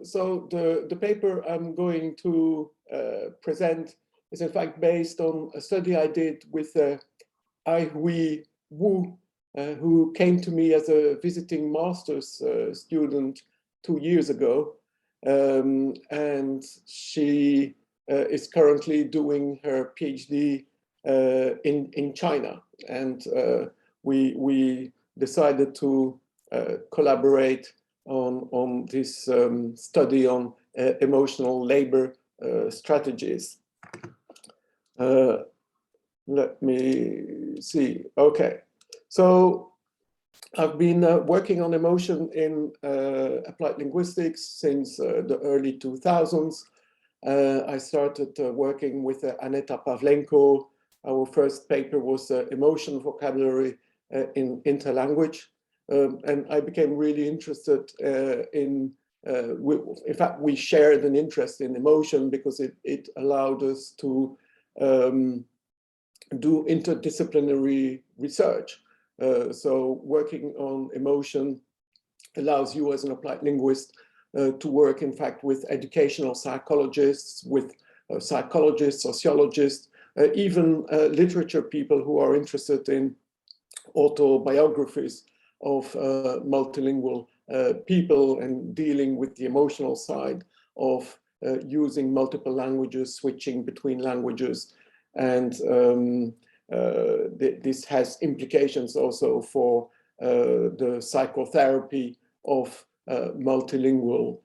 So the paper I'm going to present is in fact based on a study I did with Dewaele Wu, who came to me as a visiting master's student 2 years ago. And she is currently doing her PhD in China. And we decided to collaborate on this study on emotional labor strategies. Let me see. Okay, so I've been working on emotion in applied linguistics since the early 2000s. I started working with Aneta Pavlenko. Our first paper was emotion vocabulary in interlanguage. And I became really interested in fact, we shared an interest in emotion because it allowed us to do interdisciplinary research. So working on emotion allows you as an applied linguist to work, in fact, with educational psychologists, with psychologists, sociologists, even literature people who are interested in autobiographies of multilingual people and dealing with the emotional side of using multiple languages, switching between languages. And this has implications also for the psychotherapy of multilingual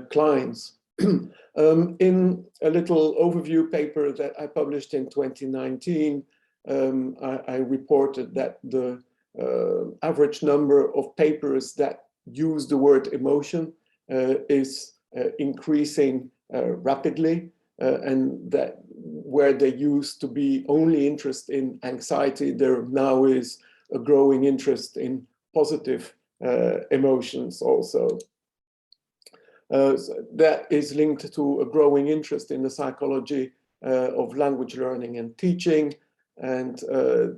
clients. In a little overview paper that I published in 2019, I reported that the average number of papers that use the word emotion is increasing rapidly, and that where there used to be only interest in anxiety, there now is a growing interest in positive emotions also. So that is linked to a growing interest in the psychology of language learning and teaching. And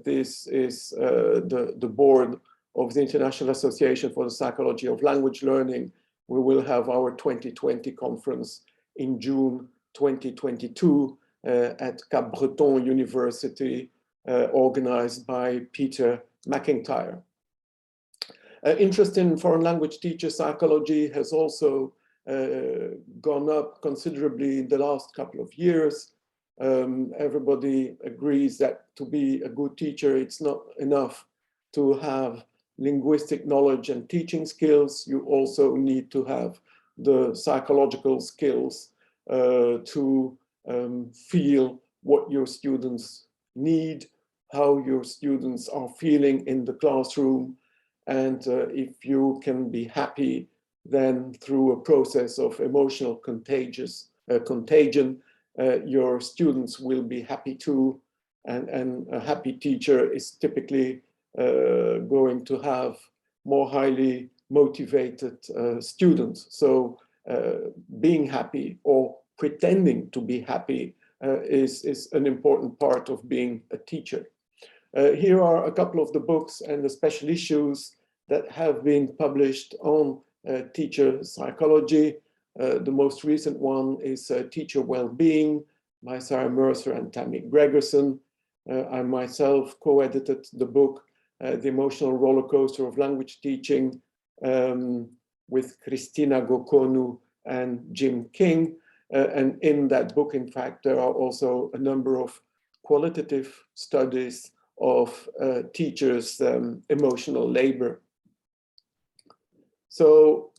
this is the board of the International Association for the Psychology of Language Learning. We will have our 2020 conference in June 2022 at Cap Breton University, organized by Peter McIntyre. Interest in foreign language teacher psychology has also gone up considerably in the last couple of years. Everybody agrees that to be a good teacher, it's not enough to have linguistic knowledge and teaching skills. You also need to have the psychological skills to feel what your students need, how your students are feeling in the classroom. And if you can be happy, then through a process of emotional contagion, your students will be happy too. And a happy teacher is typically going to have more highly motivated students. So being happy or pretending to be happy is an important part of being a teacher. Here are a couple of the books and the special issues that have been published on teacher psychology. The most recent one is Teacher Wellbeing by Sarah Mercer and Tammy Gregerson. I myself co-edited the book, The Emotional Roller Coaster of Language Teaching, with Christina Gokonu and Jim King. And in that book, in fact, there are also a number of qualitative studies of teachers' emotional labor. So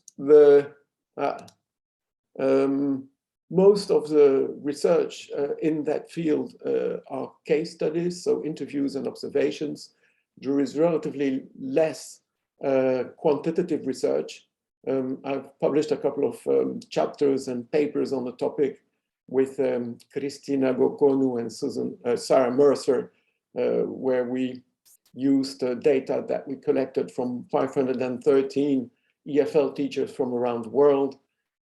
most of the research in that field are case studies, so interviews and observations. There is relatively less quantitative research. I've published a couple of chapters and papers on the topic with Christina Gokonu and Sarah Mercer, where we used data that we collected from 513 EFL teachers from around the world.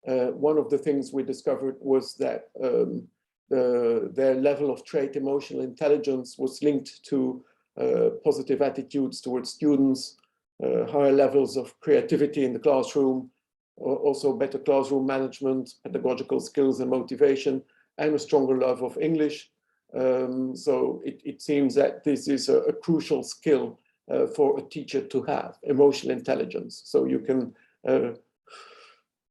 One of the things we discovered was that their level of trait emotional intelligence was linked to positive attitudes towards students, higher levels of creativity in the classroom, also better classroom management, pedagogical skills and motivation, and a stronger love of English. So it seems that this is a crucial skill for a teacher to have, emotional intelligence. So you can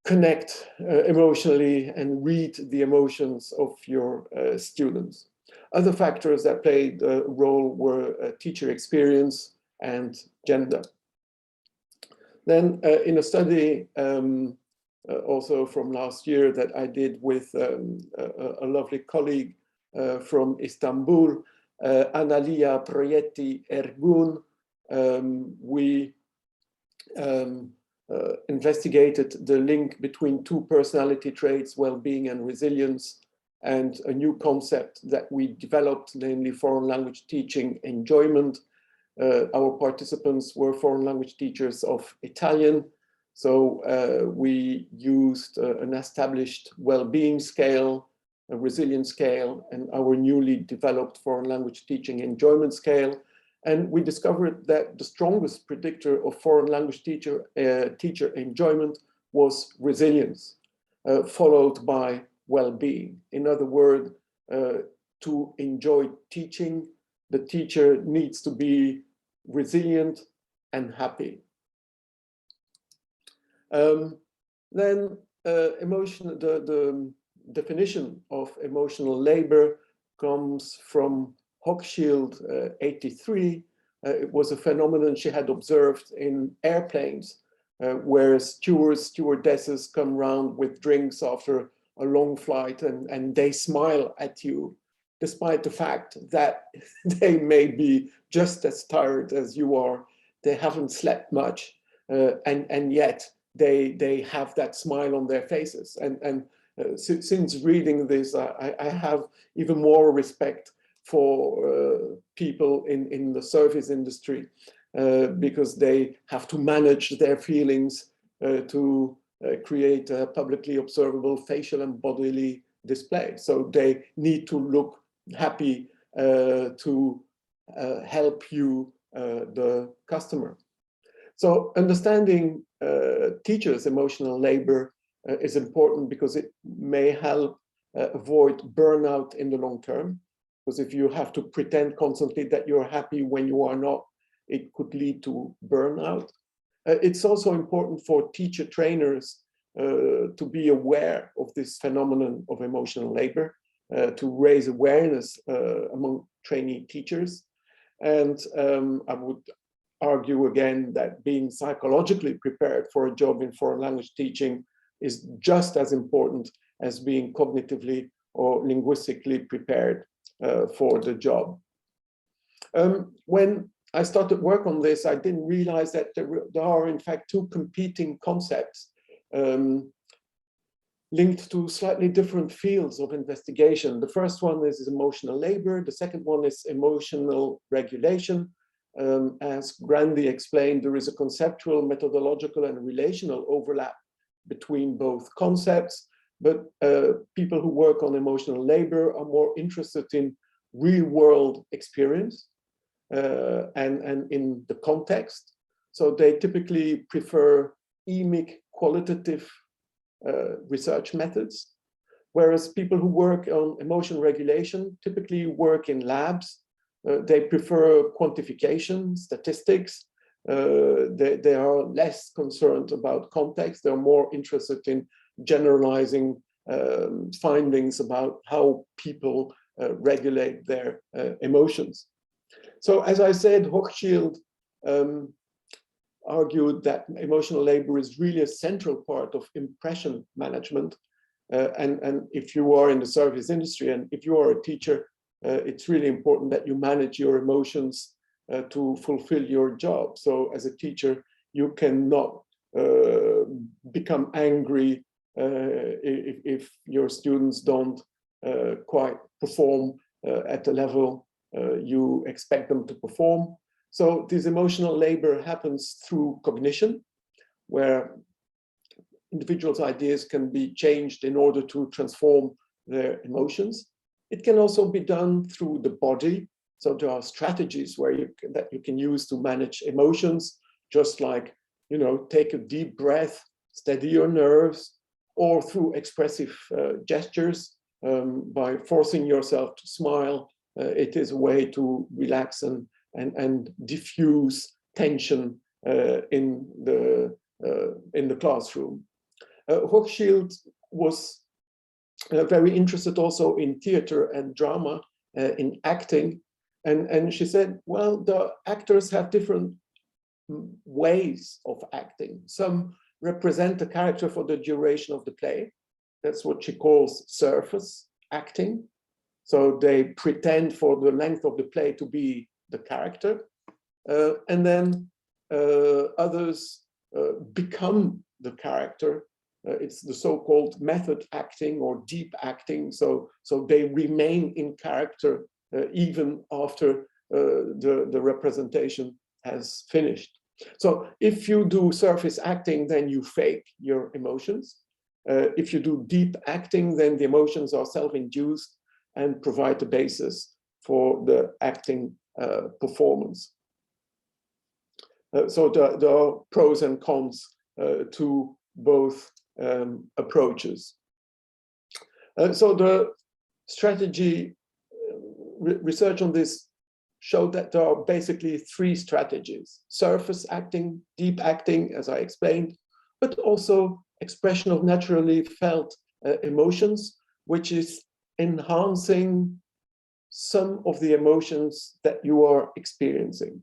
connect emotionally and read the emotions of your students. Other factors that played a role were teacher experience and gender. Then in a study also from last year that I did with a lovely colleague from Istanbul, Analia Proietti Ergun, we investigated the link between two personality traits, well-being and resilience, and a new concept that we developed, namely foreign language teaching enjoyment. Our participants were foreign language teachers of Italian, so we used an established well-being scale, a resilience scale, and our newly developed foreign language teaching enjoyment scale. And we discovered that the strongest predictor of foreign language teacher enjoyment was resilience, followed by well-being. In other words, to enjoy teaching, the teacher needs to be resilient and happy. Then the definition of emotional labor comes from Hochschild, 83. It was a phenomenon she had observed in airplanes, where stewardesses come round with drinks after a long flight and they smile at you, despite the fact that they may be just as tired as you are. They haven't slept much, and yet they have that smile on their faces. And since reading this, I have even more respect for people in the service industry, because they have to manage their feelings to create a publicly observable facial and bodily display. So they need to look happy to help you, the customer. So understanding teachers' emotional labor is important because it may help avoid burnout in the long term. Because if you have to pretend constantly that you're happy when you are not, it could lead to burnout. It's also important for teacher trainers to be aware of this phenomenon of emotional labor, to raise awareness among trainee teachers. And I would argue again that being psychologically prepared for a job in foreign language teaching is just as important as being cognitively or linguistically prepared for the job. When I started work on this, I didn't realize that there are in fact two competing concepts linked to slightly different fields of investigation. The first one is emotional labor. The second one is emotional regulation. As Grandy explained, there is a conceptual, methodological, and relational overlap between both concepts, but people who work on emotional labor are more interested in real-world experience and in the context. So they typically prefer emic qualitative research methods, whereas people who work on emotion regulation typically work in labs. They prefer quantification, statistics. They are less concerned about context. They're more interested in generalizing findings about how people regulate their emotions. So as I said, Hochschild argued that emotional labor is really a central part of impression management. And if you are in the service industry and if you are a teacher, it's really important that you manage your emotions to fulfill your job. So as a teacher, you cannot become angry if your students don't quite perform at the level you expect them to perform. So this emotional labor happens through cognition, where individuals' ideas can be changed in order to transform their emotions. It can also be done through the body. So there are strategies that you can use to manage emotions, just like, take a deep breath steady your nerves, or through expressive gestures, by forcing yourself to smile. It is a way to relax and diffuse tension in the classroom. Hochschild was very interested also in theater and drama, in acting, and she said, well, the actors have different ways of acting. Some represent the character for the duration of the play. That's what she calls surface acting. So they pretend for the length of the play to be the character. And then others become the character. It's the so-called method acting or deep acting. So they remain in character even after the representation has finished. So if you do surface acting, then you fake your emotions. If you do deep acting, then the emotions are self-induced and provide the basis for the acting performance. So there are pros and cons to both approaches. So the strategy research on this showed that there are basically three strategies: surface acting, deep acting, as I explained, but also expression of naturally felt emotions, which is enhancing some of the emotions that you are experiencing.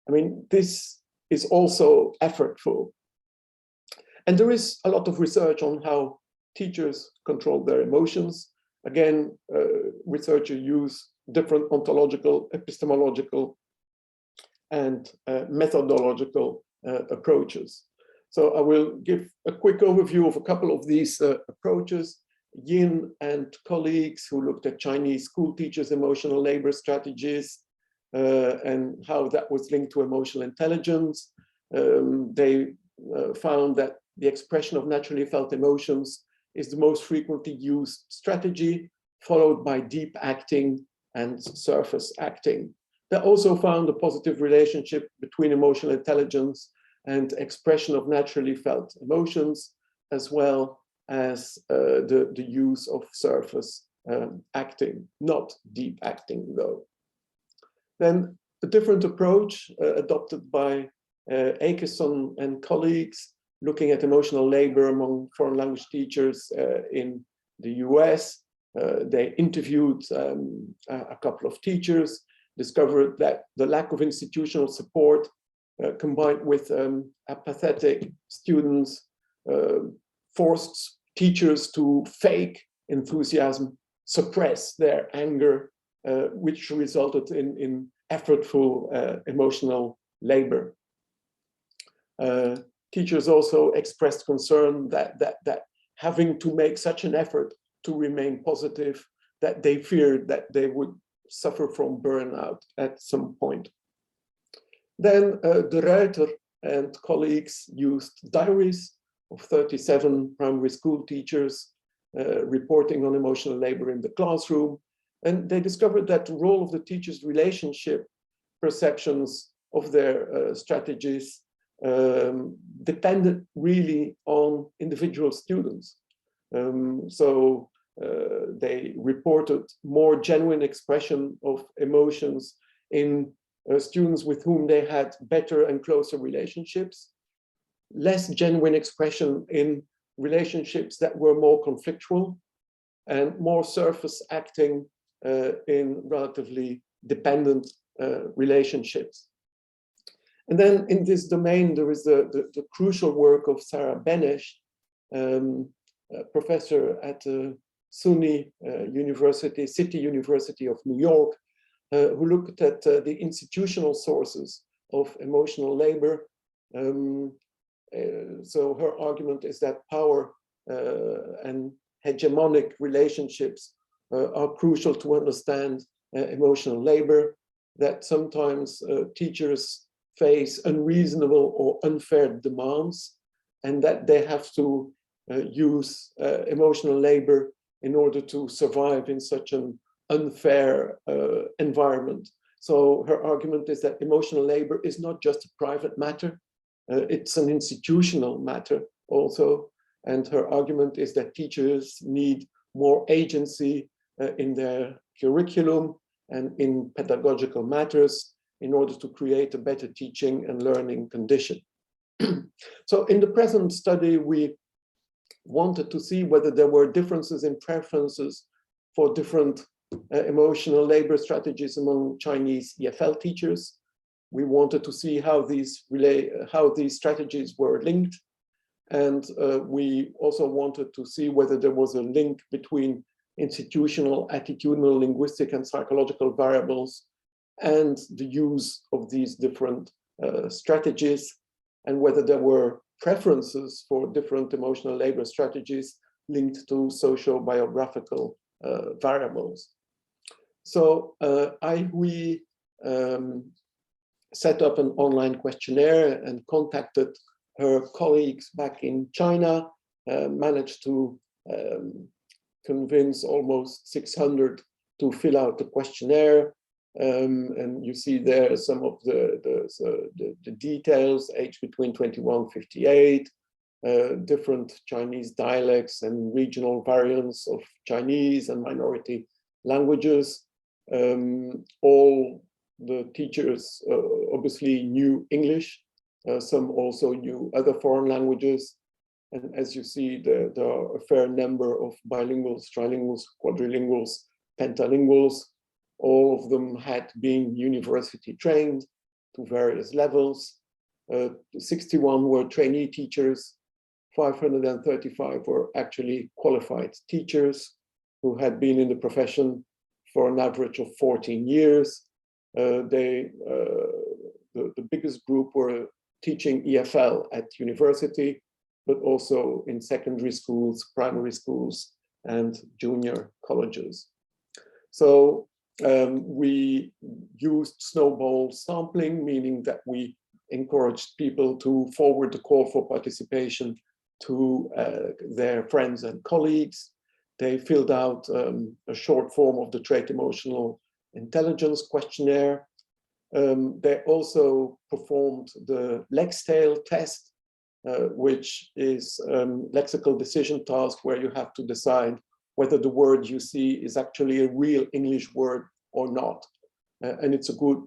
I mean, this is also effortful. And there is a lot of research on how teachers control their emotions. Again, researchers use different ontological, epistemological, and methodological approaches. So I will give a quick overview of a couple of these approaches. Yin and colleagues, who looked at Chinese school teachers' emotional labor strategies and how that was linked to emotional intelligence. They found that the expression of naturally felt emotions is the most frequently used strategy, followed by deep acting and surface acting. They also found a positive relationship between emotional intelligence and expression of naturally felt emotions, as well as the use of surface acting, not deep acting though. Then a different approach adopted by Akeson and colleagues, looking at emotional labor among foreign language teachers in the US. They interviewed a couple of teachers, discovered that the lack of institutional support combined with apathetic students forced teachers to fake enthusiasm, suppress their anger, which resulted in effortful emotional labor. Teachers also expressed concern that having to make such an effort to remain positive, that they feared that they would suffer from burnout at some point. Then De Ruiter and colleagues used diaries of 37 primary school teachers reporting on emotional labor in the classroom. And they discovered that the role of the teachers' relationship perceptions of their strategies depended really on individual students. So they reported more genuine expression of emotions in students with whom they had better and closer relationships, less genuine expression in relationships that were more conflictual, and more surface acting in relatively dependent relationships. And then in this domain, there is the crucial work of Sarah Benesch, professor at SUNY University, City University of New York, who looked at the institutional sources of emotional labor. So her argument is that power and hegemonic relationships are crucial to understand emotional labor, that sometimes teachers face unreasonable or unfair demands, and that they have to use emotional labor in order to survive in such an unfair environment. So her argument is that emotional labor is not just a private matter, it's an institutional matter, also. And her argument is that teachers need more agency in their curriculum and in pedagogical matters in order to create a better teaching and learning condition. So in the present study, we wanted to see whether there were differences in preferences for different emotional labor strategies among Chinese EFL teachers. We wanted to see how these strategies were linked. And we also wanted to see whether there was a link between institutional, attitudinal, linguistic, and psychological variables and the use of these different strategies, and whether there were preferences for different emotional labor strategies linked to sociobiographical variables. So we set up an online questionnaire and contacted her colleagues back in China, managed to convince almost 600 to fill out the questionnaire. And you see there some of the details, age between 21 and 58, different Chinese dialects and regional variants of Chinese and minority languages. All the teachers obviously knew English. Some also knew other foreign languages. And as you see, there are a fair number of bilinguals, trilinguals, quadrilinguals, pentalinguals. All of them had been university trained to various levels. 61 were trainee teachers. 535 were actually qualified teachers who had been in the profession for an average of 14 years. The biggest group were teaching EFL at university, but also in secondary schools, primary schools, and junior colleges. So we used snowball sampling, meaning that we encouraged people to forward the call for participation to their friends and colleagues. They filled out a short form of the trait emotional intelligence questionnaire. They also performed the Lextail test, which is a lexical decision task where you have to decide whether the word you see is actually a real English word or not. And it's a good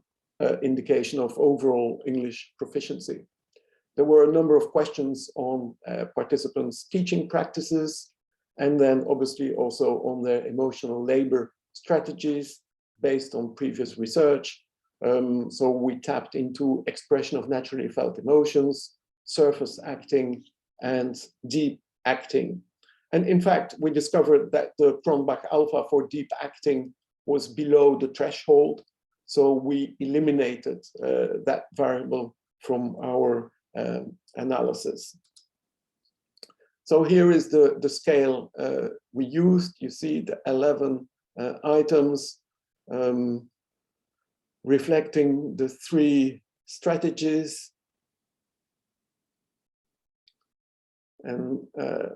indication of overall English proficiency. There were a number of questions on participants' teaching practices, and then obviously also on their emotional labor strategies based on previous research. So we tapped into expression of naturally felt emotions, surface acting, and deep acting. And in fact, we discovered that the Cronbach alpha for deep acting was below the threshold. So we eliminated that variable from our analysis. So here is the scale we used. You see the 11 items reflecting the 3 strategies and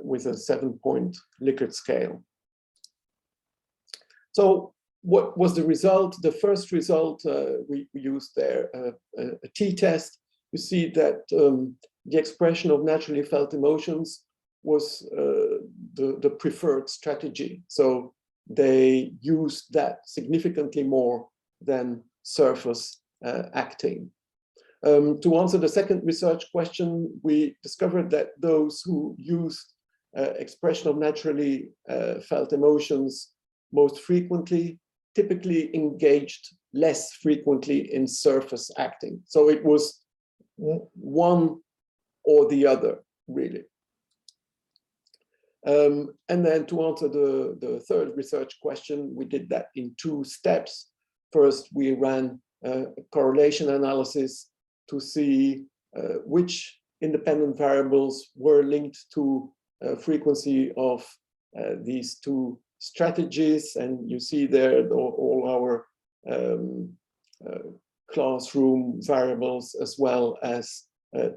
with a 7-point Likert scale. So what was the result? The first result, we used there a t-test. You see that the expression of naturally felt emotions was the preferred strategy. So they used that significantly more than surface acting. To answer the second research question, we discovered that those who used expression of naturally felt emotions most frequently typically engaged less frequently in surface acting. So it was one or the other, really. And then to answer the third research question, we did that in 2 steps. First, we ran a correlation analysis to see which independent variables were linked to frequency of these 2 strategies. And you see there all our classroom variables, as well as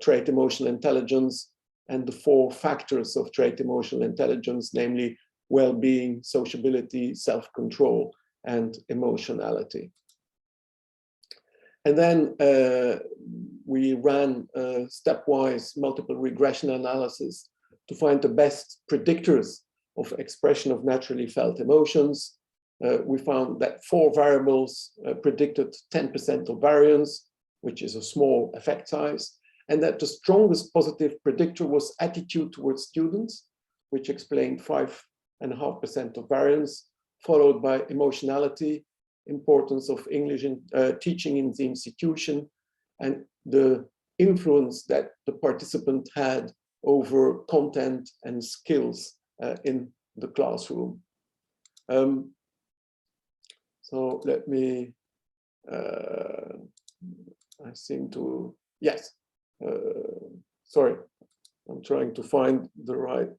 trait emotional intelligence and the 4 factors of trait emotional intelligence, namely well-being, sociability, self-control, and emotionality. And then we ran a stepwise multiple regression analysis to find the best predictors of expression of naturally felt emotions. We found that 4 variables predicted 10% of variance, which is a small effect size, and that the strongest positive predictor was attitude towards students, which explained 5.5% of variance, followed by emotionality, importance of English teaching in the institution, and the influence that the participant had over content and skills in the classroom. So let me, I seem to, yes, sorry, I'm trying to find the right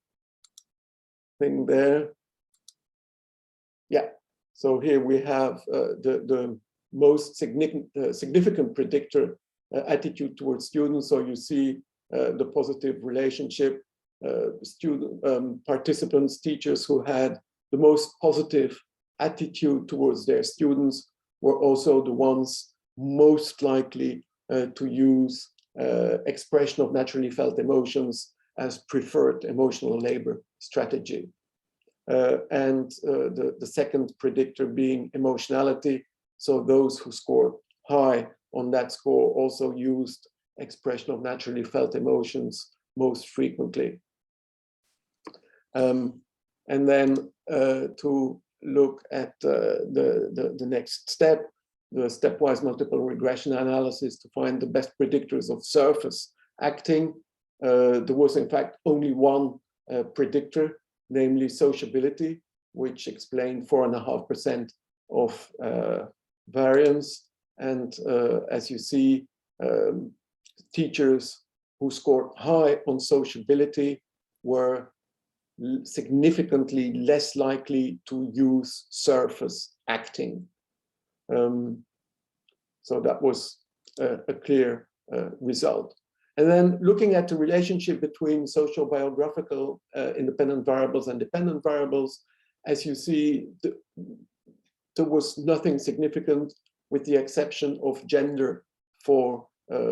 thing there. Yeah, so here we have the most significant predictor, attitude towards students. So you see the positive relationship, participants, teachers who had the most positive attitude towards their students were also the ones most likely to use expression of naturally felt emotions as preferred emotional labor strategy. And the second predictor being emotionality. So those who scored high on that score also used expression of naturally felt emotions most frequently. And then to look at the next step, the stepwise multiple regression analysis to find the best predictors of surface acting. There was in fact only one predictor, namely sociability, which explained 4.5% of variance. And as you see, teachers who scored high on sociability were significantly less likely to use surface acting. So that was a clear result. And then looking at the relationship between sociobiographical independent variables and dependent variables, as you see, there was nothing significant with the exception of gender for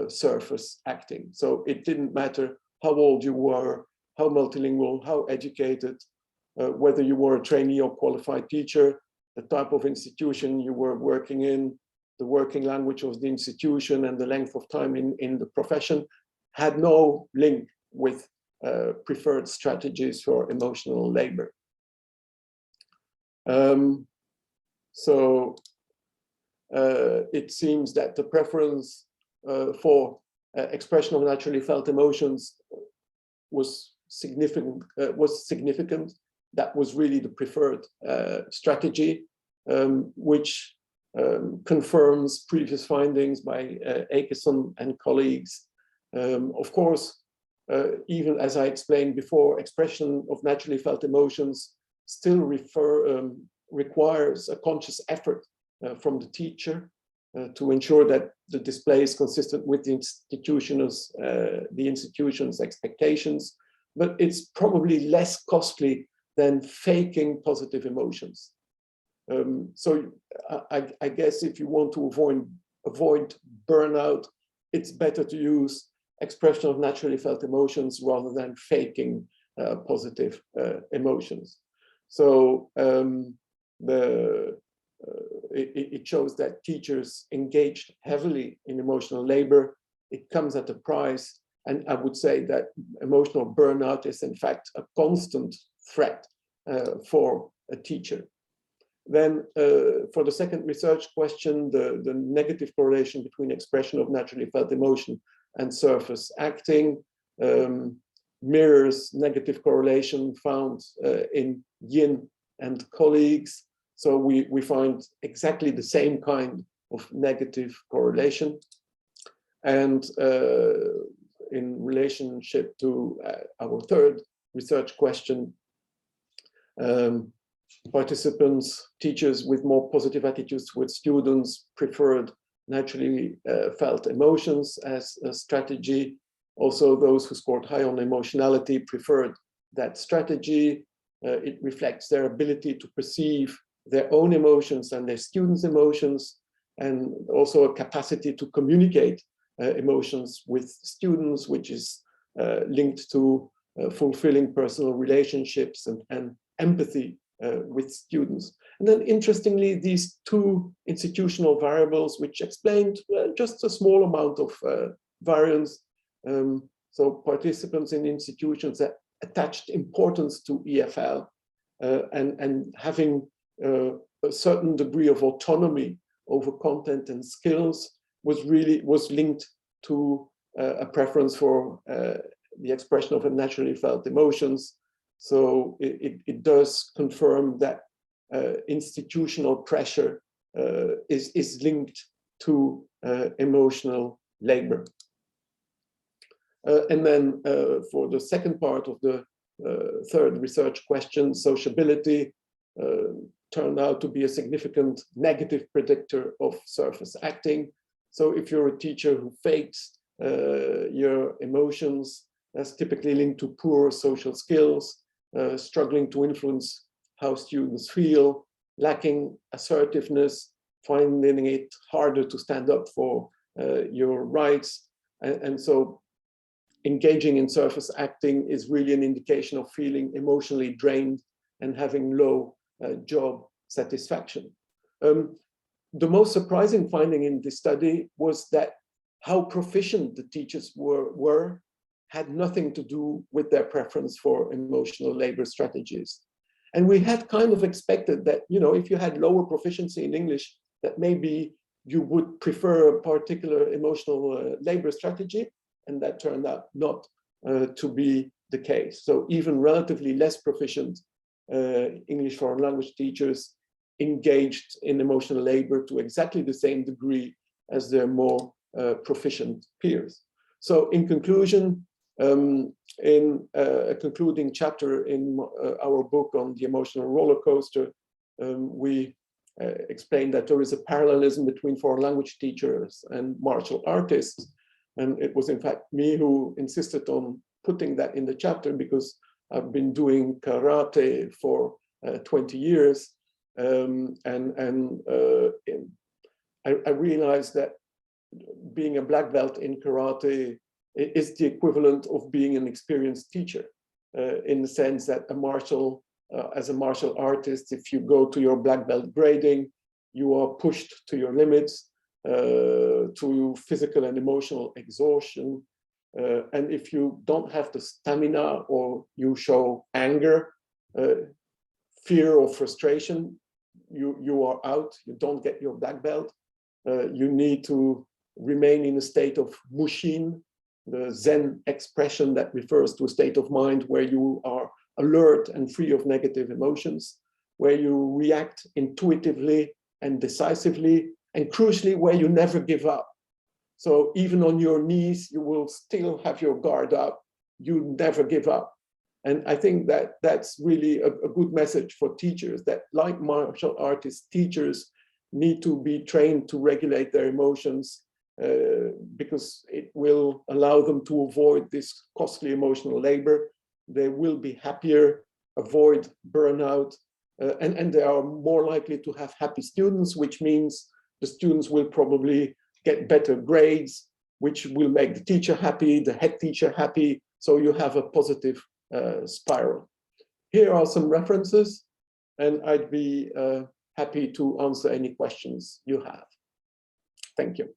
surface acting. So it didn't matter how old you were, how multilingual, how educated, whether you were a trainee or qualified teacher, the type of institution you were working in, the working language of the institution, and the length of time in the profession had no link with preferred strategies for emotional labor. So it seems that the preference for expression of naturally felt emotions was significant. That was really the preferred strategy, which confirms previous findings by Akeson and colleagues. Of course, even as I explained before, expression of naturally felt emotions still requires a conscious effort from the teacher to ensure that the display is consistent with the institution's expectations, but it's probably less costly than faking positive emotions. So I guess if you want to avoid burnout, it's better to use expression of naturally felt emotions rather than faking positive emotions. So it shows that teachers engaged heavily in emotional labor. It comes at a price. And I would say that emotional burnout is in fact a constant threat for a teacher. Then for the second research question, the negative correlation between expression of naturally felt emotion and surface acting mirrors negative correlation found in Yin and colleagues. So we find exactly the same kind of negative correlation. And in relationship to our third research question, participants, teachers with more positive attitudes towards students preferred naturally felt emotions as a strategy. Also, those who scored high on emotionality preferred that strategy. It reflects their ability to perceive their own emotions and their students' emotions, and also a capacity to communicate emotions with students, which is linked to fulfilling personal relationships and empathy with students. And then interestingly, these two institutional variables, which explained just a small amount of variance. So participants in institutions that attached importance to EFL and having a certain degree of autonomy over content and skills was linked to a preference for the expression of a naturally felt emotions. So it does confirm that institutional pressure is linked to emotional labor. And then for the second part of the third research question, sociability turned out to be a significant negative predictor of surface acting. So if you're a teacher who fakes your emotions, that's typically linked to poor social skills, struggling to influence how students feel, lacking assertiveness, finding it harder to stand up for your rights. And so engaging in surface acting is really an indication of feeling emotionally drained and having low job satisfaction. The most surprising finding in this study was that how proficient the teachers were had nothing to do with their preference for emotional labor strategies. And we had kind of expected that, you know, if you had lower proficiency in English, that maybe you would prefer a particular emotional labor strategy, and that turned out not to be the case. So even relatively less proficient English foreign language teachers engaged in emotional labor to exactly the same degree as their more proficient peers. So in conclusion, in a concluding chapter in our book on the emotional roller coaster, we explained that there is a parallelism between foreign language teachers and martial artists. And it was in fact me who insisted on putting that in the chapter, because I've been doing karate for 20 years. I realized that being a black belt in karate is the equivalent of being an experienced teacher, in the sense that as a martial artist, if you go to your black belt grading, you are pushed to your limits, to physical and emotional exhaustion. And if you don't have the stamina, or you show anger, fear or frustration, you are out, you don't get your black belt. You need to remain in a state of mushin, the Zen expression that refers to a state of mind where you are alert and free of negative emotions, where you react intuitively and decisively, and crucially, where you never give up. So even on your knees, you will still have your guard up. You never give up. And I think that that's really a good message for teachers, that like martial artists, teachers need to be trained to regulate their emotions, because it will allow them to avoid this costly emotional labor. They will be happier, avoid burnout, and they are more likely to have happy students, which means the students will probably get better grades, which will make the teacher happy, the head teacher happy. So you have a positive spiral. Here are some references, and I'd be happy to answer any questions you have. Thank you.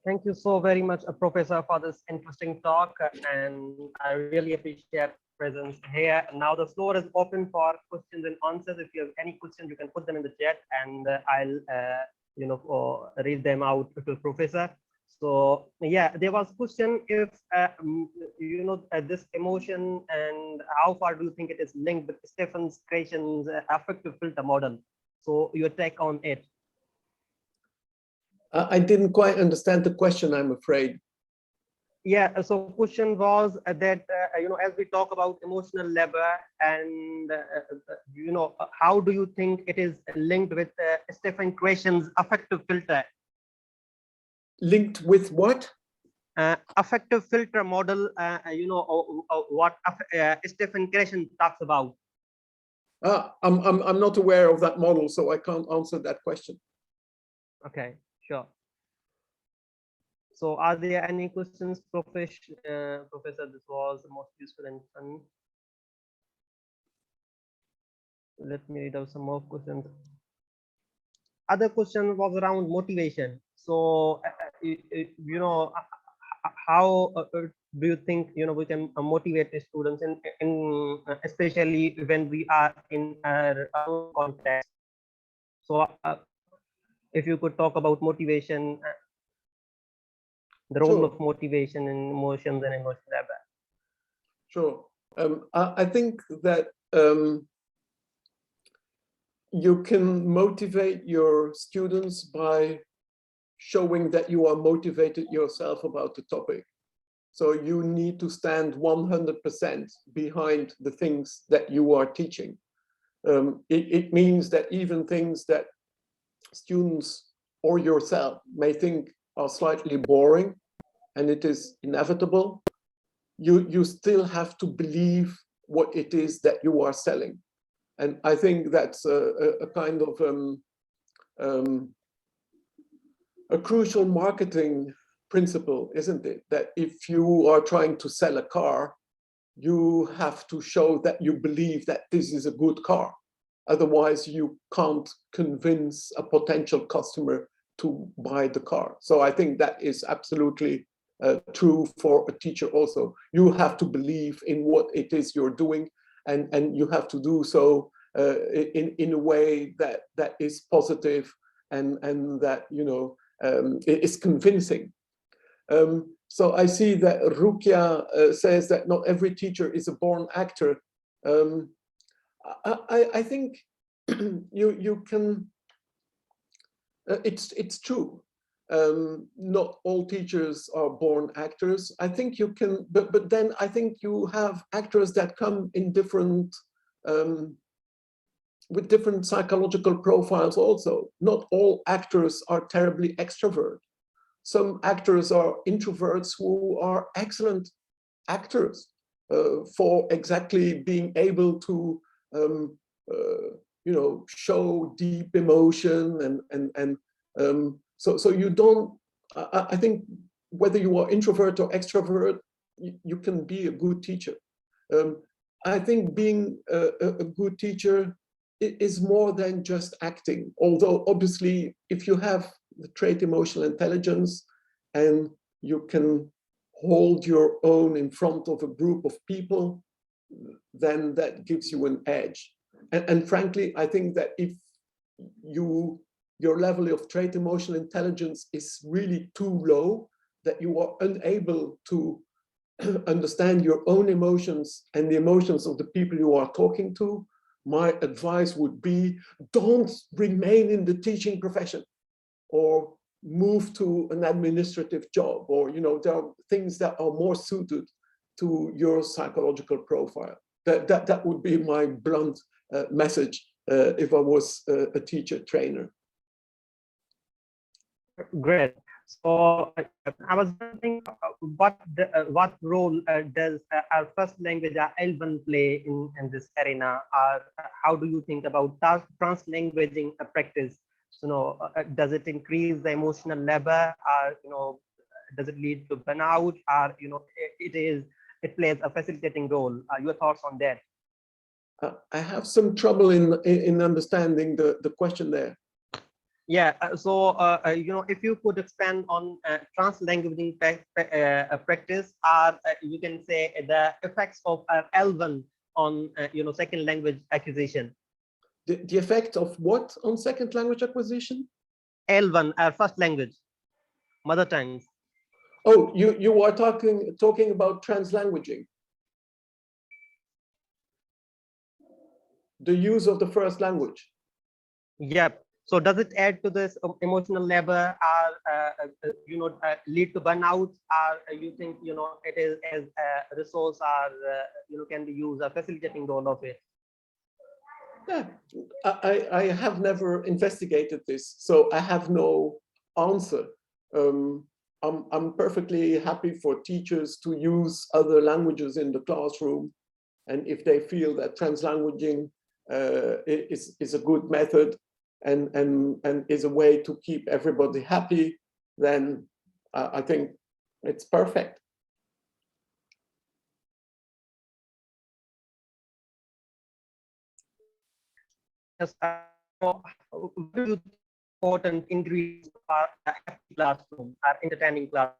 Thank you so very much, Professor, for this interesting talk, and I really appreciate presence here. Now the floor is open for questions and answers. If you have any questions, you can put them in the chat, and I'll read them out to the professor. So yeah, there was a question if this emotion, and how far do you think it is linked with Stephen Krashen's affective filter model? So your take on it. I didn't quite understand the question, I'm afraid. Yeah, so question was that, as we talk about emotional labor, and, how do you think it is linked with Stephen Krashen's affective filter? Linked with what? Affective filter model, what Stephen Krashen talks about. I'm not aware of that model, so I can't answer that question. Okay, sure. So are there any questions, Professor? This was the most useful and fun. Let me read out some more questions. Other question was around motivation. So, how do you think we can motivate the students in especially when we are in our own context? So, if you could talk about motivation, the role Sure. of motivation in emotions and emotional labor. Sure. I think that you can motivate your students by showing that you are motivated yourself about the topic. So you need to stand 100% behind the things that you are teaching. It means that even things that students or yourself may think are slightly boring, and it is inevitable, you still have to believe what it is that you are selling. And I think that's a kind of a crucial marketing principle, isn't it? That if you are trying to sell a car, you have to show that you believe that this is a good car. Otherwise, you can't convince a potential customer to buy the car. So I think that is absolutely true for a teacher also. You have to believe in what it is you're doing, and you have to do so in a way that is positive and that is convincing. So I see that Rukia says that not every teacher is a born actor. I think you can. It's true. Not all teachers are born actors. I think you can, but then I think you have actors that come in different. With different psychological profiles also. Not all actors are terribly extrovert. Some actors are introverts who are excellent actors for exactly being able to show deep emotion so you don't. I think whether you are introvert or extrovert, you can be a good teacher. I think being a good teacher is more than just acting. Although obviously, if you have the trait emotional intelligence and you can hold your own in front of a group of people, then that gives you an edge. And frankly, I think that if your level of trait emotional intelligence is really too low, that you are unable to understand your own emotions and the emotions of the people you are talking to, my advice would be, don't remain in the teaching profession or move to an administrative job, or there are things that are more suited to your psychological profile. That would be my blunt message if I was a teacher trainer. Great. So I was wondering what role does our first language, our L1, play in this arena? Or how do you think about trans-languaging practice? So, does it increase the emotional labor, or does it lead to burnout, or it plays a facilitating role? Your thoughts on that? I have some trouble in understanding the question there. Yeah, if you could expand on trans-languaging practice, or you can say the effects of L1 on second language acquisition. The effect of what on second language acquisition? L1, our first language, mother tongue. Oh, you are talking about translanguaging. The use of the first language. Yep. So does it add to this emotional labor, or lead to burnout, or you think it is as a resource, or can be used a facilitating role of it? Yeah, I have never investigated this, so I have no answer. I'm perfectly happy for teachers to use other languages in the classroom, and if they feel that translanguaging is a good method and is a way to keep everybody happy, then I think it's perfect. Yes, important ingredients are a happy classroom, are entertaining classroom.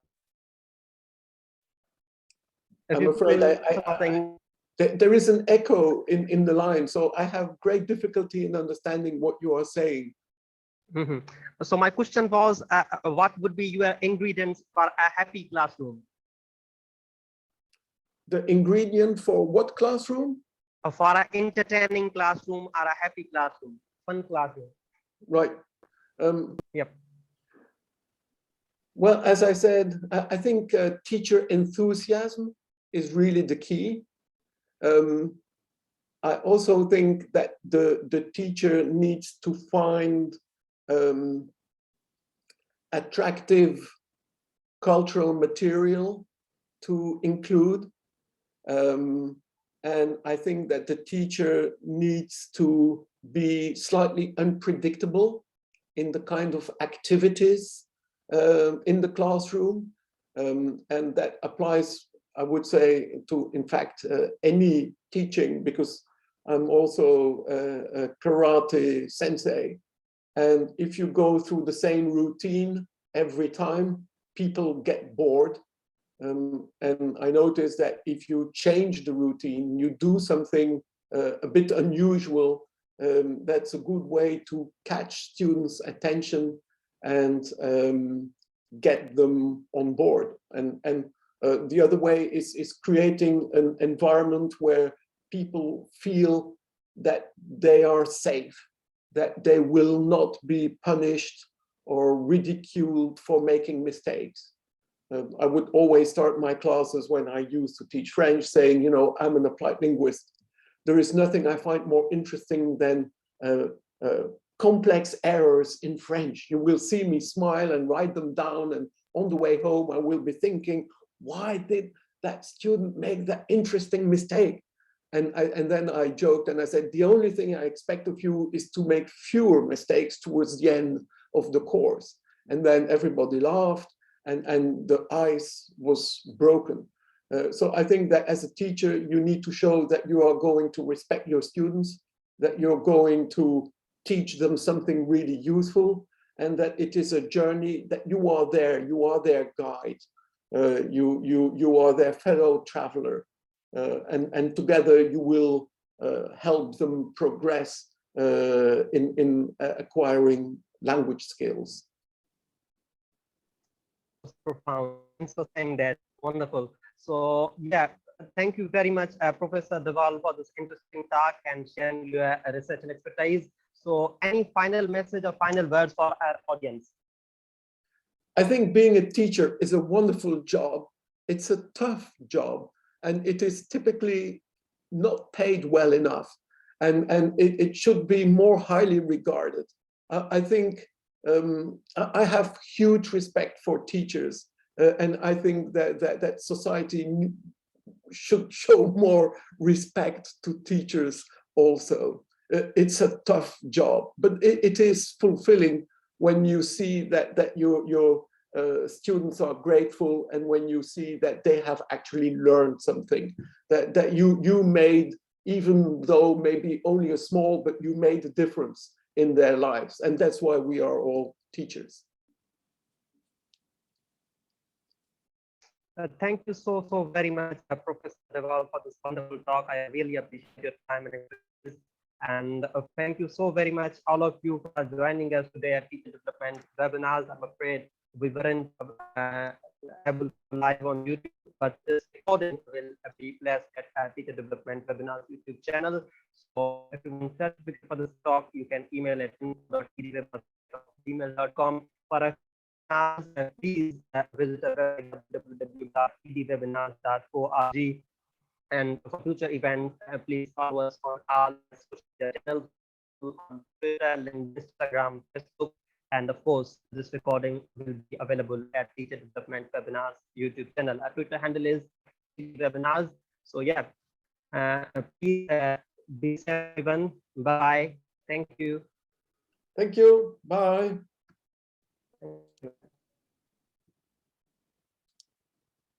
I'm afraid there is an echo in the line, so I have great difficulty in understanding what you are saying. Mm-hmm. So my question was, what would be your ingredients for a happy classroom? The ingredient for what classroom? For an entertaining classroom or a happy classroom, fun classroom. Right. Yep. Well, as I said, I think teacher enthusiasm is really the key. I also think that the teacher needs to find attractive cultural material to include. And I think that the teacher needs to be slightly unpredictable in the kind of activities in the classroom. And that applies, I would say, to, in fact, any teaching, because I'm also a karate sensei. And if you go through the same routine every time, people get bored. And I noticed that if you change the routine, you do something a bit unusual, that's a good way to catch students' attention and get them on board. And the other way is creating an environment where people feel that they are safe, that they will not be punished or ridiculed for making mistakes. I would always start my classes when I used to teach French saying, you know, I'm an applied linguist. There is nothing I find more interesting than complex errors in French. You will see me smile and write them down, and on the way home, I will be thinking, why did that student make that interesting mistake? And then I joked and I said, the only thing I expect of you is to make fewer mistakes towards the end of the course. And then everybody laughed. And the ice was broken. So I think that as a teacher, you need to show that you are going to respect your students, that you're going to teach them something really useful, and that it is a journey that you are their guide, you are their fellow traveler, and together you will help them progress in acquiring language skills. Profound. Thanks for saying that. Wonderful. So yeah, thank you very much, Professor Dewaele, for this interesting talk and sharing your research and expertise. So any final message or final words for our audience? I think being a teacher is a wonderful job. It's a tough job, and it is typically not paid well enough. And it should be more highly regarded. I think I have huge respect for teachers, and I think that society should show more respect to teachers also. It's a tough job, but it is fulfilling when you see that your students are grateful, and when you see that they have actually learned something, that you made, even though maybe only a small, but you made a difference in their lives. And that's why we are all teachers. Thank you so very much, Professor Dewaele, for this wonderful talk. I really appreciate your time and expertise. And thank you so very much, all of you, for joining us today at Teacher Development Webinars. I'm afraid we weren't able to live on YouTube, but this recording will be placed at Teacher Development Webinars YouTube channel. So if you want certificate for this talk, you can email at info.edwebinars@gmail.com. For a please visit www.edwebinars.org. And for future events, please follow us on all social channels, on Twitter, Instagram, Facebook, and of course, this recording will be available at Teacher Development Webinars YouTube channel. Our Twitter handle is Webinars. So yeah, please be safe, everyone. Bye. Thank you. Thank you. Bye. Thank you.